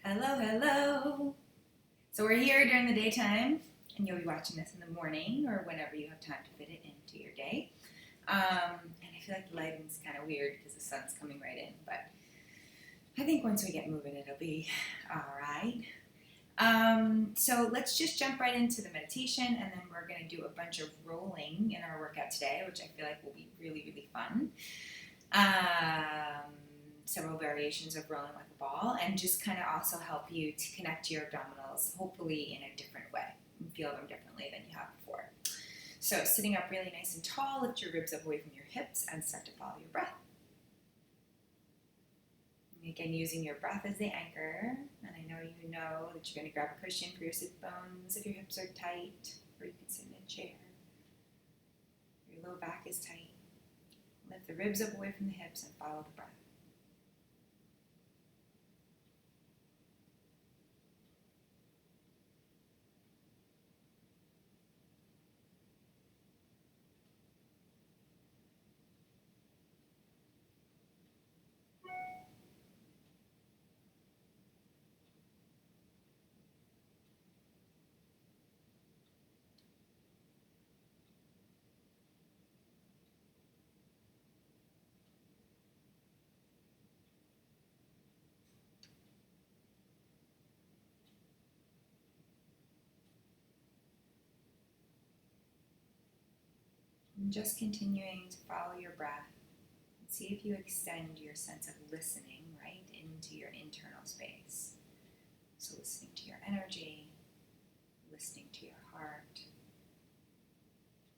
Hello, hello. So we're here during the daytime, and you'll be watching this in the morning or whenever you have time to fit it into your day. And I feel like the lighting's kind of weird because the sun's coming right in, but I think once we get moving, it'll be all right. So let's just jump right into the meditation, and then we're going to do a bunch of rolling in our workout today, which I feel like will be really, really fun. Several variations of rolling like a ball, and just kind of also help you to connect to your abdominals, hopefully in a different way, and feel them differently than you have before. So sitting up really nice and tall, lift your ribs up away from your hips and start to follow your breath. And again, using your breath as the anchor, and I know you know that you're going to grab a cushion for your sit bones if your hips are tight, or you can sit in a chair. Your low back is tight. Lift the ribs up away from the hips and follow the breath. And just continuing to follow your breath. See if you extend your sense of listening right into your internal space. So listening to your energy, listening to your heart,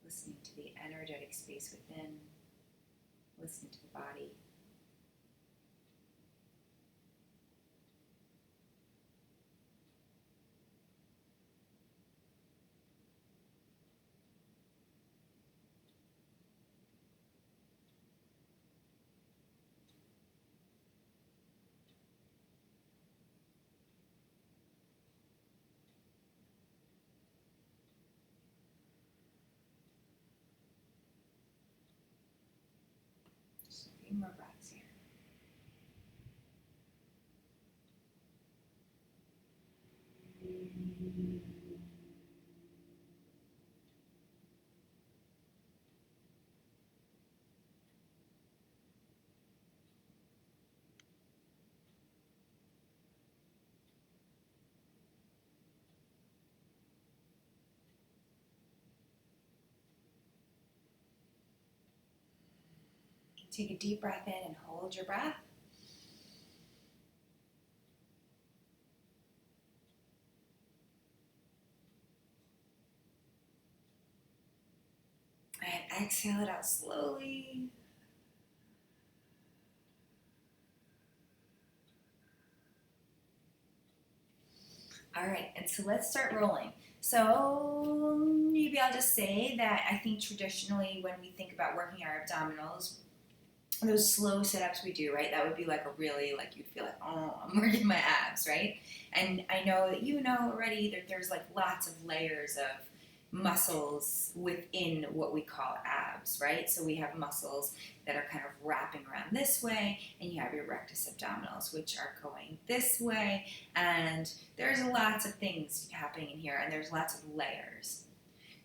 listening to the energetic space within, listening to the body. Just a few more breaths here. Take a deep breath in and hold your breath. And exhale it out slowly. All right, and so let's start rolling. So maybe I'll just say that I think traditionally when we think about working our abdominals, those slow sit-ups we do, right? That would be like a really, like you'd feel like, oh, I'm working my abs, right? And I know that you know already that there's like lots of layers of muscles within what we call abs, right? So we have muscles that are kind of wrapping around this way, and you have your rectus abdominals, which are going this way, and there's lots of things happening in here, and there's lots of layers.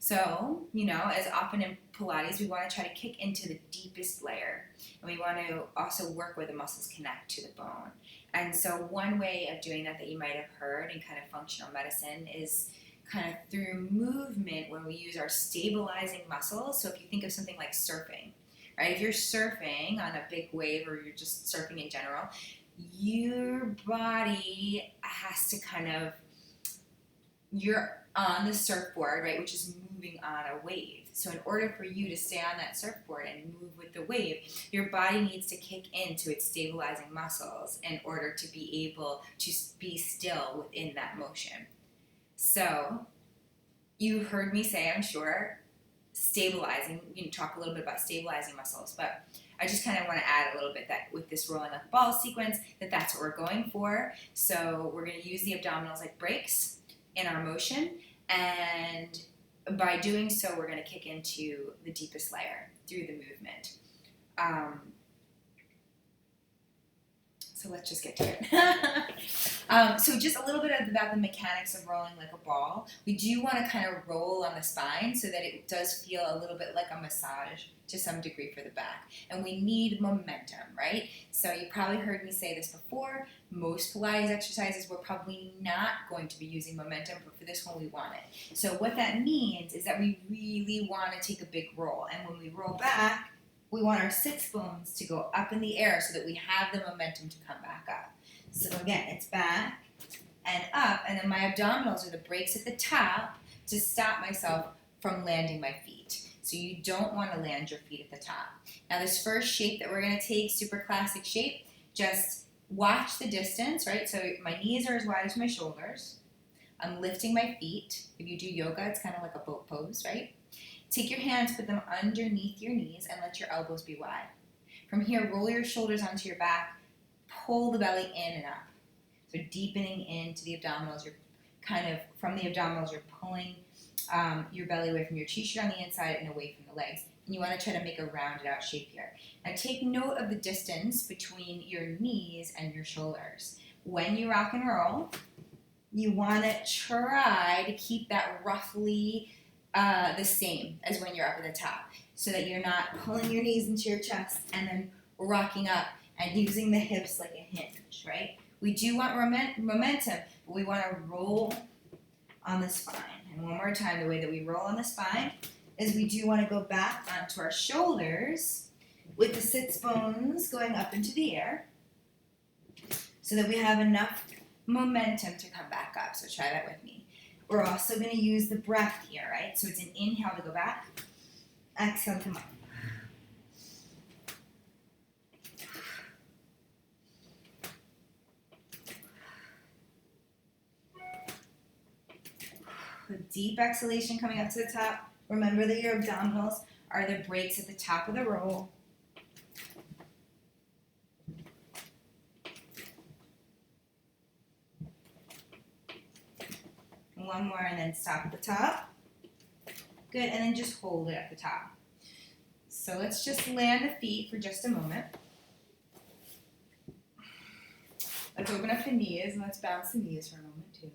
So, as often in Pilates, we want to try to kick into the deepest layer. And we want to also work where the muscles connect to the bone. And so one way of doing that you might have heard in kind of functional medicine is kind of through movement when we use our stabilizing muscles. So if you think of something like surfing, right? If you're surfing on a big wave or you're just surfing in general, your body has to you're on the surfboard, right, which is moving on a wave. So in order for you to stay on that surfboard and move with the wave, your body needs to kick into its stabilizing muscles in order to be able to be still within that motion. So you heard me say, I'm sure, stabilizing. We can talk a little bit about stabilizing muscles, but I just kind of want to add a little bit that with this rolling like a ball sequence, that's what we're going for. So we're going to use the abdominals like brakes in our motion, and by doing so, we're going to kick into the deepest layer through the movement. So let's just get to it. So just a little bit about the mechanics of rolling like a ball. We do want to kind of roll on the spine so that it does feel a little bit like a massage to some degree for the back. And we need momentum, right? So you probably heard me say this before. Most Pilates exercises we're probably not going to be using momentum, but for this one we want it. So what that means is that we really want to take a big roll. And when we roll back, we want our sits bones to go up in the air so that we have the momentum to come back up. So again, it's back and up, and then my abdominals are the brakes at the top to stop myself from landing my feet. So you don't want to land your feet at the top. Now this first shape that we're going to take, super classic shape, just watch the distance, right? So my knees are as wide as my shoulders. I'm lifting my feet. If you do yoga, it's kind of like a boat pose, right? Take your hands, put them underneath your knees, and let your elbows be wide. From here, roll your shoulders onto your back, pull the belly in and up. So deepening into the abdominals, you're kind of, from the abdominals, you're pulling your belly away from your t-shirt on the inside and away from the legs. And you want to try to make a rounded out shape here. Now take note of the distance between your knees and your shoulders. When you rock and roll, you want to try to keep that roughly the same as when you're up at the top, so that you're not pulling your knees into your chest and then rocking up and using the hips like a hinge, right? We do want momentum, but we want to roll on the spine. And one more time, the way that we roll on the spine is we do want to go back onto our shoulders with the sits bones going up into the air so that we have enough momentum to come back up. So try that with me. We're also going to use the breath here, right? So it's an inhale to go back, exhale to come up. A deep exhalation coming up to the top. Remember that your abdominals are the brakes at the top of the roll. One more and then stop at the top. Good, and then just hold it at the top. So let's just land the feet for just a moment. Let's open up the knees and let's bounce the knees for a moment too.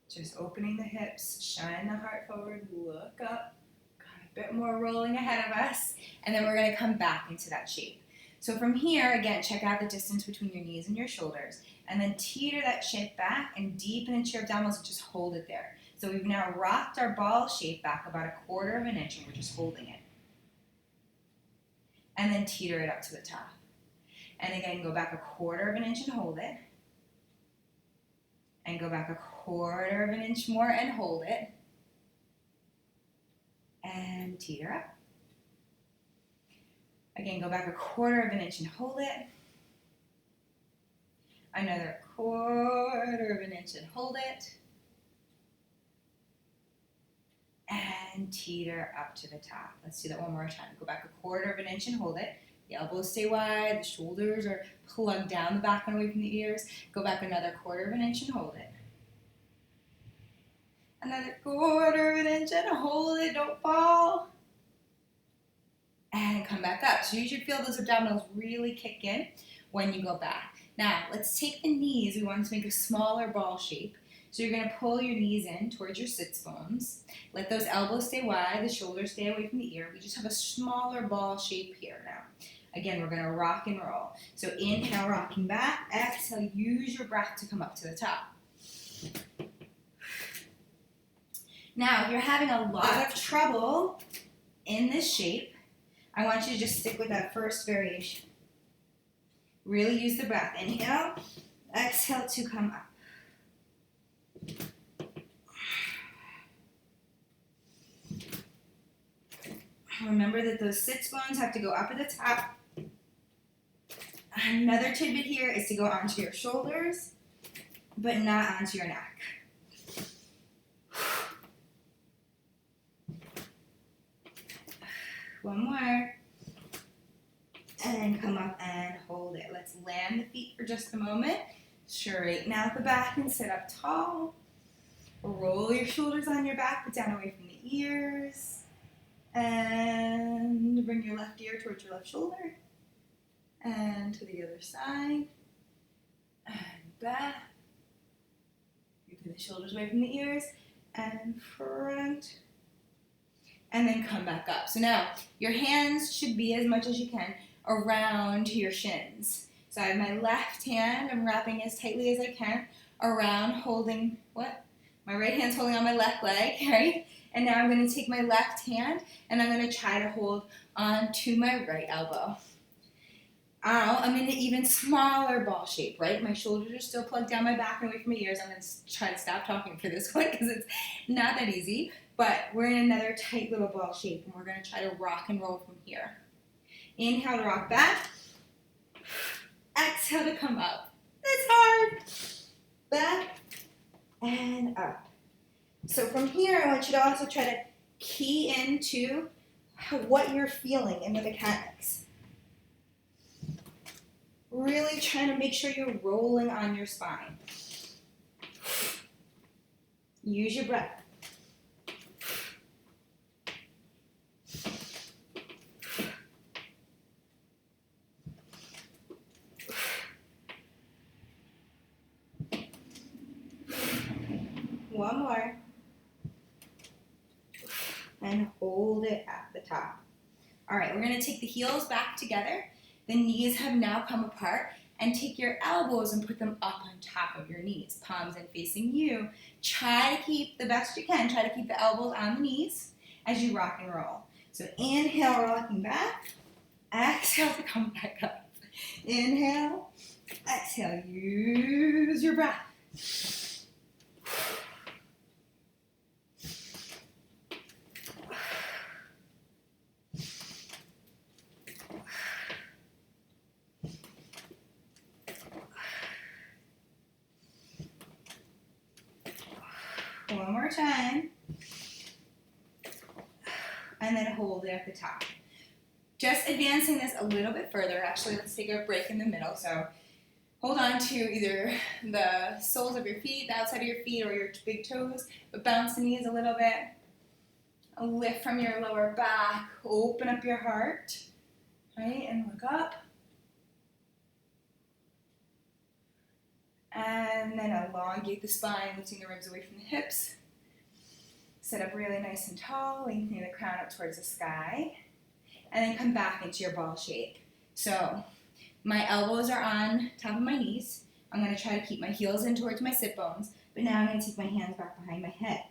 Just opening the hips, shine the heart forward, look up. Got a bit more rolling ahead of us. And then we're going to come back into that shape. So from here, again, check out the distance between your knees and your shoulders. And then teeter that shape back and deepen into your abdominals and just hold it there. So we've now rocked our ball shape back about 1/4 of an inch and we're just holding it. And then teeter it up to the top. And again, go back 1/4 of an inch and hold it. And go back 1/4 of an inch more and hold it. And teeter up. Again, go back 1/4 of an inch and hold it. Another 1/4 of an inch and hold it. And teeter up to the top. Let's do that one more time. Go back 1/4 of an inch and hold it. The elbows stay wide, the shoulders are plugged down the back and away from the ears. Go back another 1/4 of an inch and hold it. Another 1/4 of an inch and hold it, don't fall. And come back up. So you should feel those abdominals really kick in when you go back. Now, let's take the knees. We want to make a smaller ball shape. So you're going to pull your knees in towards your sits bones. Let those elbows stay wide, the shoulders stay away from the ear. We just have a smaller ball shape here now. Again, we're going to rock and roll. So inhale, rocking back. Exhale, use your breath to come up to the top. Now, if you're having a lot of trouble in this shape, I want you to just stick with that first variation. Really use the breath. Inhale, exhale to come up. Remember that those sits bones have to go up at the top. Another tidbit here is to go onto your shoulders, but not onto your neck. One more. And then come up and hold it. Let's land the feet for just a moment. Straighten out the back and sit up tall. Roll your shoulders on your back, but down away from the ears. And bring your left ear towards your left shoulder. And to the other side. and back. Keeping the shoulders away from the ears, and front. And then come back up. So now your hands should be as much as you can around your shins. So I have my left hand, I'm wrapping as tightly as I can around, holding, what? My right hand's holding on my left leg, right? And now I'm going to take my left hand and I'm going to try to hold on to my right elbow. I'm in an even smaller ball shape, right? My shoulders are still plugged down my back and away from my ears. I'm going to try to stop talking for this one because it's not that easy. But we're in another tight little ball shape and we're going to try to rock and roll from here. Inhale to rock back. Exhale to come up. That's hard. Back and up. So from here, I want you to also try to key into what you're feeling in the mechanics. Really trying to make sure you're rolling on your spine. Use your breath. One more. And hold it at the top. All right, we're going to take the heels back together. The knees have now come apart. And take your elbows and put them up on top of your knees, palms in facing you. Try to keep, the best you can, try to keep the elbows on the knees as you rock and roll. So inhale, rocking back. Exhale to come back up. Inhale, exhale, use your breath. One more time. And then hold it at the top. Just advancing this a little bit further. Actually, let's take a break in the middle. So hold on to either the soles of your feet, the outside of your feet, or your big toes, but bounce the knees a little bit. A lift from your lower back. Open up your heart. Right? And look up. And then elongate the spine, lifting the ribs away from the hips. Sit up really nice and tall, lengthening the crown up towards the sky. And then come back into your ball shape. So my elbows are on top of my knees. I'm going to try to keep my heels in towards my sit bones. But now I'm going to take my hands back behind my head.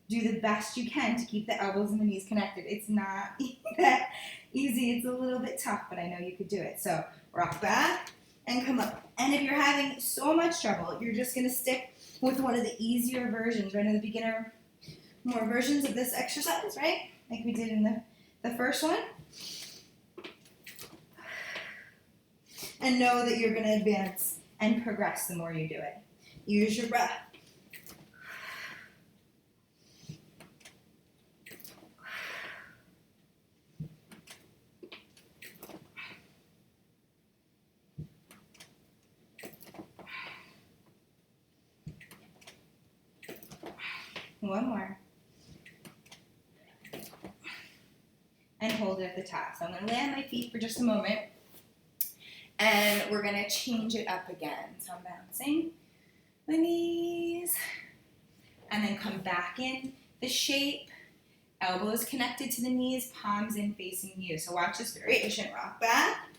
Do the best you can to keep the elbows and the knees connected. It's not that easy. It's a little bit tough, but I know you could do it. So rock back and come up. And if you're having so much trouble, you're just going to stick with one of the easier versions, right? In the beginner, more versions of this exercise, right? Like we did in the first one. And know that you're going to advance and progress the more you do it. Use your breath. One more. And hold it at the top. So I'm going to land my feet for just a moment. And we're going to change it up again. So I'm bouncing the knees. And then come back in the shape. Elbows connected to the knees, palms in facing you. So watch this variation. Rock back,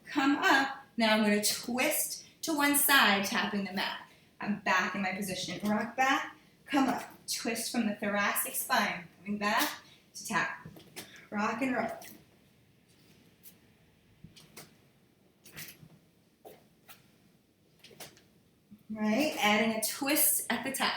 come up. Now I'm going to twist to one side, tapping the mat. I'm back in my position. Rock back, come up. Twist from the thoracic spine. Coming back to tap. Rock and roll. Right, adding a twist at the top.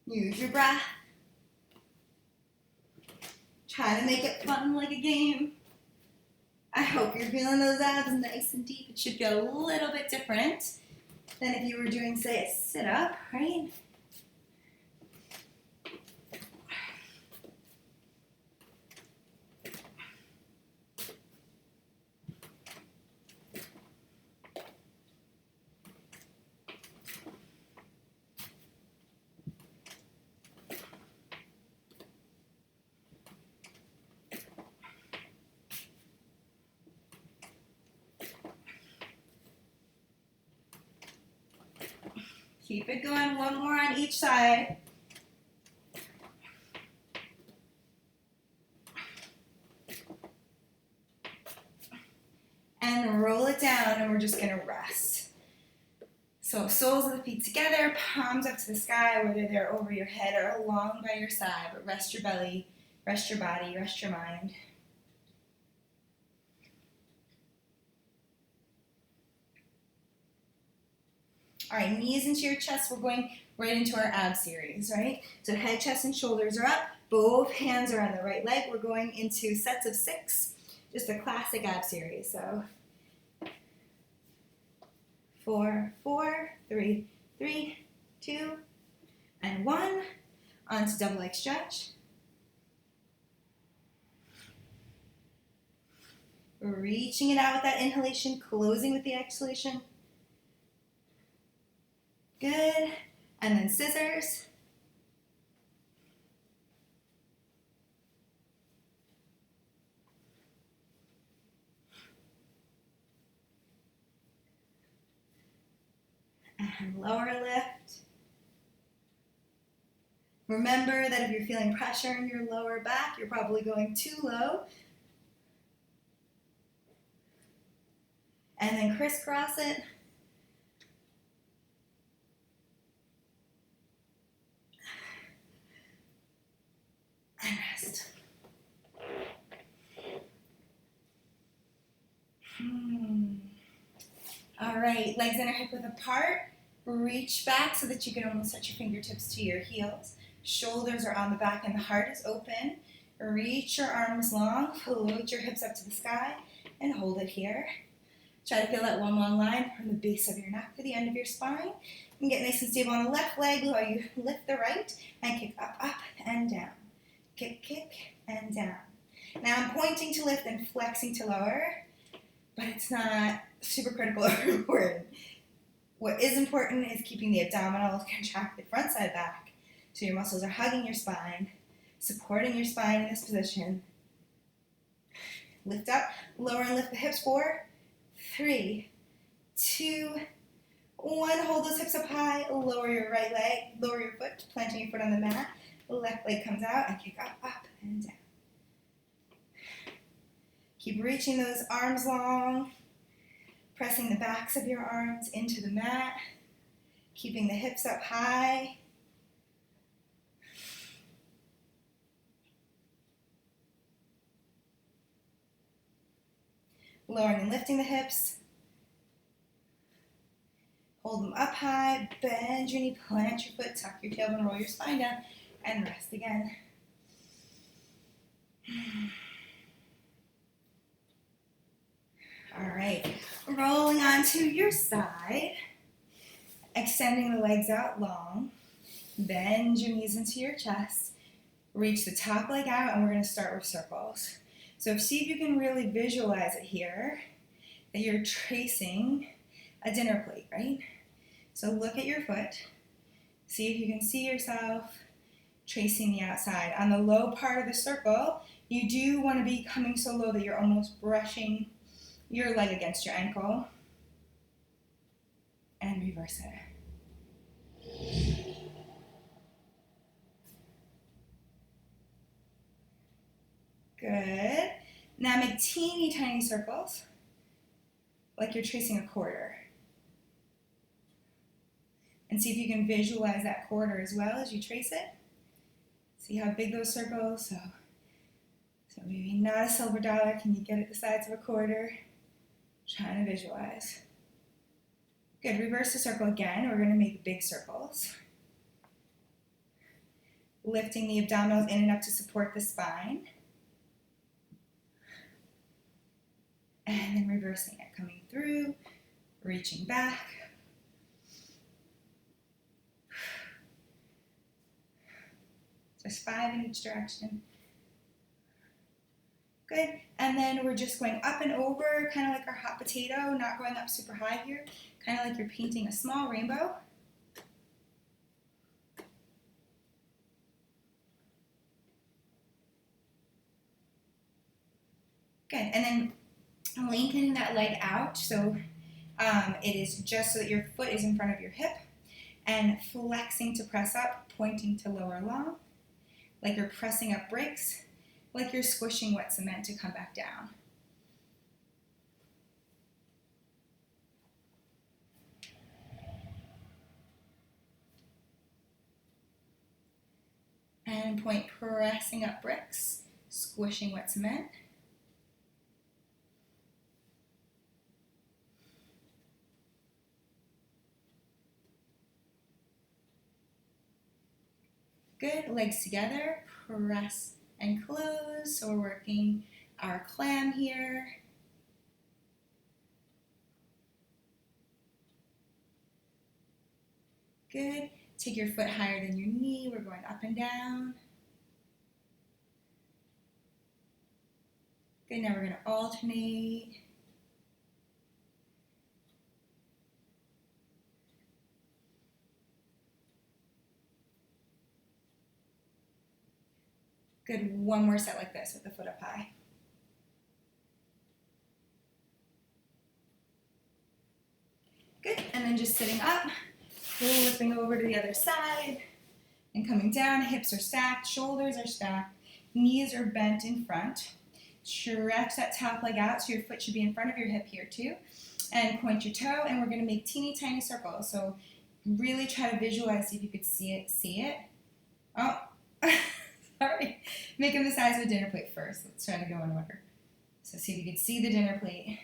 Use your breath. Try to make it fun like a game. I hope you're feeling those abs nice and deep. It should feel a little bit different than if you were doing, say, a sit-up, right? Keep it going. One more on each side. And roll it down, and we're just gonna rest. So soles of the feet together, palms up to the sky, whether they're over your head or along by your side, but rest your belly, rest your body, rest your mind. All right, knees into your chest. We're going right into our ab series, right? So head, chest, and shoulders are up. Both hands are on the right leg. We're going into sets of 6, just a classic ab series. So 4, 4, 3, 3, 2, and 1. Onto double leg stretch. Reaching it out with that inhalation, closing with the exhalation. Good. And then scissors. And lower lift. Remember that if you're feeling pressure in your lower back, you're probably going too low. And then crisscross it. And rest. All right, legs inner hip width apart. Reach back so that you can almost touch your fingertips to your heels. Shoulders are on the back and the heart is open. Reach your arms long, float your hips up to the sky, and hold it here. Try to feel that one long line from the base of your neck to the end of your spine. And get nice and stable on the left leg while you lift the right and kick up, up, and down. Kick, kick, and down. Now I'm pointing to lift and flexing to lower, but it's not super critical or important. What is important is keeping the abdominals contracted front side back, so your muscles are hugging your spine, supporting your spine in this position. Lift up, lower and lift the hips. 4, 3, 2, 1. Hold those hips up high. Lower your right leg, lower your foot, planting your foot on the mat. Left leg comes out and kick up, up, and down. Keep reaching those arms long, pressing the backs of your arms into the mat, keeping the hips up high. Lowering and lifting the hips. Hold them up high, bend your knee, plant your foot, tuck your tailbone, roll your spine down, and rest again. All right, rolling onto your side, extending the legs out long, bend your knees into your chest, reach the top leg out, and we're going to start with circles. So see if you can really visualize it here, that you're tracing a dinner plate, right? So look at your foot, see if you can see yourself tracing the outside. On the low part of the circle, you do want to be coming so low that you're almost brushing your leg against your ankle, and reverse it. Good. Now make teeny tiny circles, like you're tracing a quarter. And see if you can visualize that quarter as well as you trace it. See how big those circles, so maybe not a silver dollar, can you get it the size of a quarter? Trying to visualize. Good, reverse the circle again. We're going to make big circles. Lifting the abdominals in and up to support the spine. And then reversing it, coming through, reaching back. Just 5 in each direction. Good, and then we're just going up and over, kind of like our hot potato, not going up super high here, kind of like you're painting a small rainbow. Good, and then lengthening that leg out, so it is just so that your foot is in front of your hip, and flexing to press up, pointing to lower long, like you're pressing up bricks, like you're squishing wet cement to come back down. And point, pressing up bricks, squishing wet cement. Good, legs together, press and close. So we're working our clam here. Good, take your foot higher than your knee. We're going up and down. Good, now we're gonna alternate. Good, one more set like this with the foot up high. Good, and then just sitting up, flipping over to the other side, and coming down, hips are stacked, shoulders are stacked, knees are bent in front. Stretch that top leg out so your foot should be in front of your hip here too. And point your toe, and we're gonna make teeny tiny circles. So really try to visualize, see if you could see it. Oh, sorry. Make them the size of a dinner plate first. Let's try to go in order. So see if you could see the dinner plate.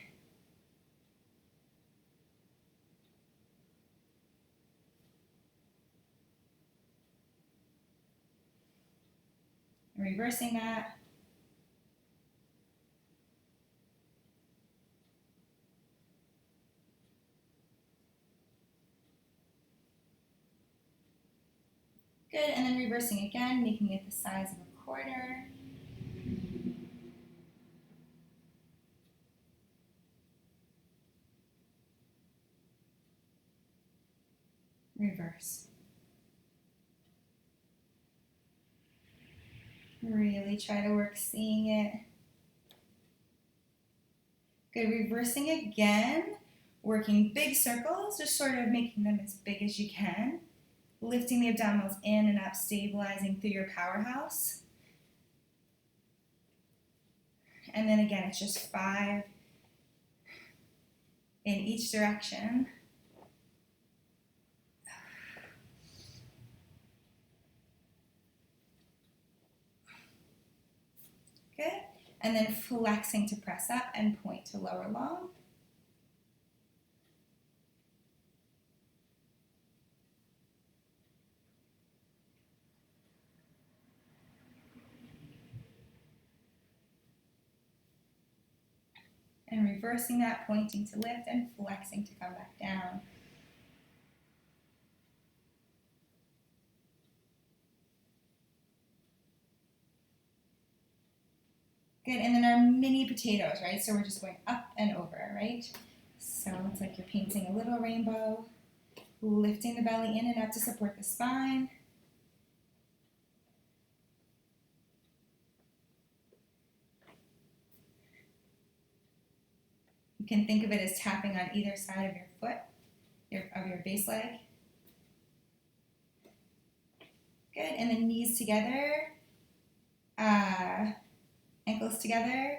And reversing that. Good, and then reversing again, making it the size of a quarter. Reverse. Really try to work seeing it. Good, reversing again, working big circles, just sort of making them as big as you can. Lifting the abdominals in and up, stabilizing through your powerhouse. And then again, it's just 5 in each direction. Good. And then flexing to press up and point to lower long. And reversing that, pointing to lift and flexing to come back down. Good, and then our mini potatoes, right? So we're just going up and over, right? So it's like you're painting a little rainbow, lifting the belly in and up to support the spine. You can think of it as tapping on either side of your foot, of your base leg. Good, and then knees together, ankles together,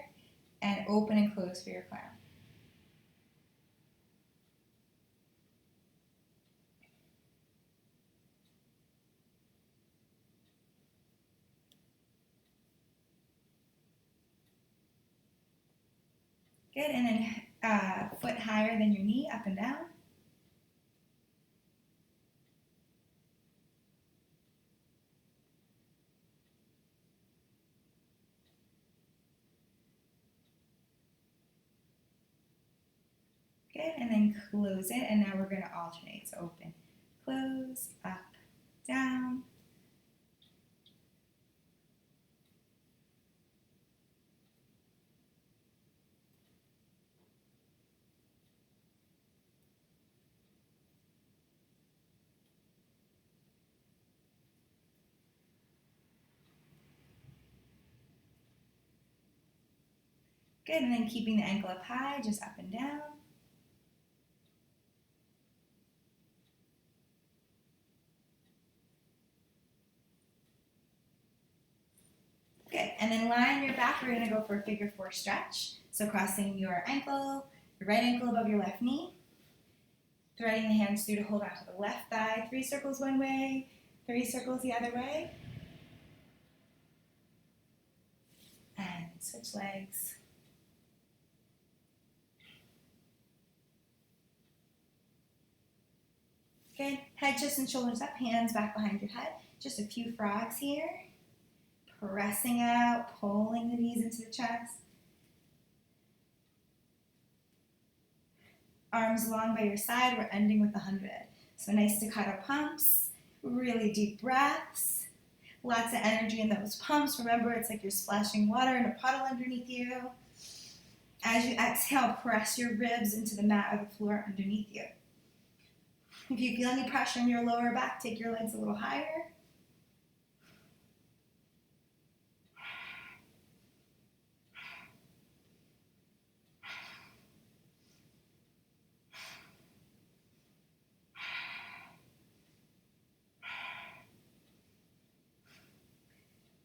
and open and close for your clown. Good, and then foot higher than your knee, up and down. Good, and then close it, and now we're going to alternate. So open, close, up, down. Good, and then keeping the ankle up high, just up and down. Good. And then lie on your back. We're going to go for a figure 4 stretch. So crossing your ankle, your right ankle above your left knee. Threading the hands through to hold on to the left thigh. 3 circles one way, 3 circles the other way. And switch legs. Good. Head, chest, and shoulders up. Hands back behind your head. Just a few frogs here. Pressing out, pulling the knees into the chest. Arms long by your side. We're ending with 100. So nice staccato pumps. Really deep breaths. Lots of energy in those pumps. Remember, it's like you're splashing water in a puddle underneath you. As you exhale, press your ribs into the mat or the floor underneath you. If you feel any pressure in your lower back, take your legs a little higher.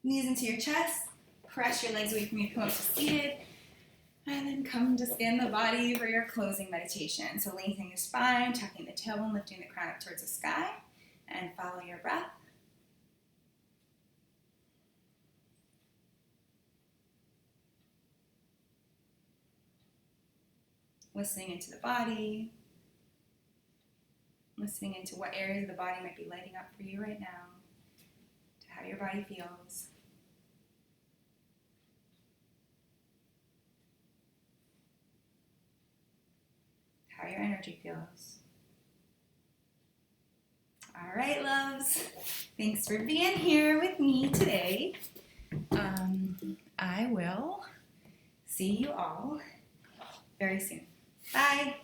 Knees into your chest. Press your legs away from you, come up to seated. And then come to scan the body for your closing meditation. So lengthening your spine, tucking the tailbone, lifting the crown up towards the sky, and follow your breath. Listening into the body. Listening into what areas of the body might be lighting up for you right now, to how your body feels. How your energy feels. All right, loves. Thanks for being here with me today. I will see you all very soon. Bye.